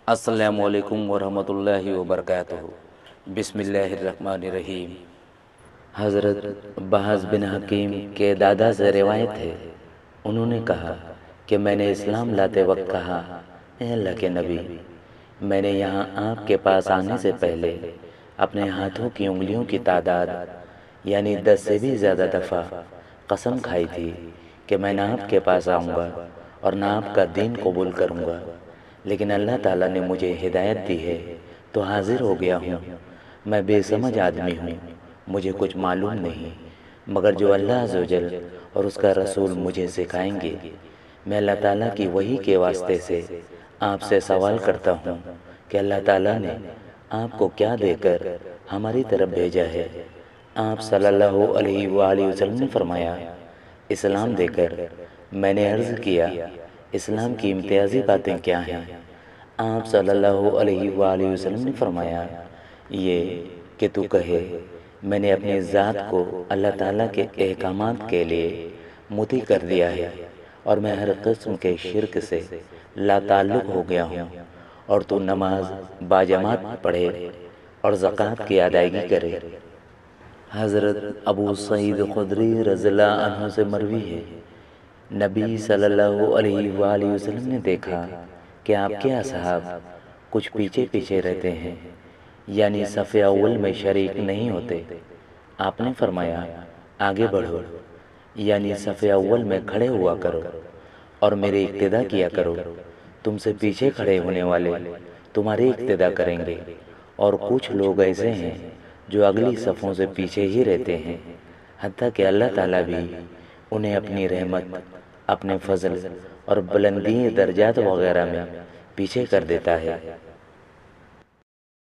السلام علیکم ورحمۃ اللہ وبرکاتہ۔ بسم اللہ الرحمن الرحیم۔ حضرت بہز بن حکیم کے دادا سے روایت ہے، انہوں نے کہا کہ میں نے اسلام لاتے وقت کہا، اے اللہ کے نبی، میں نے یہاں آپ کے پاس آنے سے پہلے اپنے ہاتھوں کی انگلیوں کی تعداد یعنی 10 سے بھی زیادہ دفعہ قسم کھائی تھی کہ میں نہ آپ کے پاس آؤں گا اور نہ آپ کا دین قبول کروں گا، لیکن اللہ تعالیٰ نے مجھے ہدایت دی ہے تو حاضر ہو گیا ہوں۔ میں بے سمجھ آدمی ہوں، مجھے کچھ معلوم نہیں مگر جو اللہ عز و جل اور اس کا رسول مجھے سکھائیں گے۔ میں اللہ تعالیٰ کی وحی کے واسطے سے آپ سے سوال کرتا ہوں کہ اللہ تعالیٰ نے آپ کو کیا دے کر ہماری طرف بھیجا ہے؟ آپ صلی اللہ علیہ وآلہ وسلم نے فرمایا، اسلام دے کر۔ میں نے عرض کیا، اسلام کی امتیازی باتیں کیا ہیں؟ آپ صلی اللہ علیہ وآلہ وسلم نے فرمایا، یہ کہ تو کہے میں نے اپنی ذات کو اللہ تعالیٰ کے احکامات کے لیے مطیع کر دیا ہے اور میں ہر قسم کے شرک سے لا تعلق ہو گیا ہوں، اور تو نماز باجماعت پڑھے اور زکوٰۃ کی ادائیگی کرے۔ حضرت ابو سعید خدری رضی اللہ عنہ سے مروی ہے، نبی صلی اللہ علیہ وآلہ وسلم نے دیکھا کہ آپ کے اصحاب کچھ پیچھے پیچھے رہتے ہیں، یعنی صف اول میں شریک نہیں ہوتے۔ آپ نے فرمایا، آگے بڑھو، یعنی صف اول میں کھڑے ہوا کرو اور میری اقتدا کیا کرو۔ تم سے پیچھے کھڑے ہونے والے تمہاری اقتدا کریں گے، اور کچھ لوگ ایسے ہیں جو اگلی صفوں سے پیچھے ہی رہتے ہیں، حتیٰ کہ اللہ تعالیٰ بھی انہیں اپنی رحمت، اپنے فضل اور بلندی درجات وغیرہ میں پیچھے کر دیتا ہے۔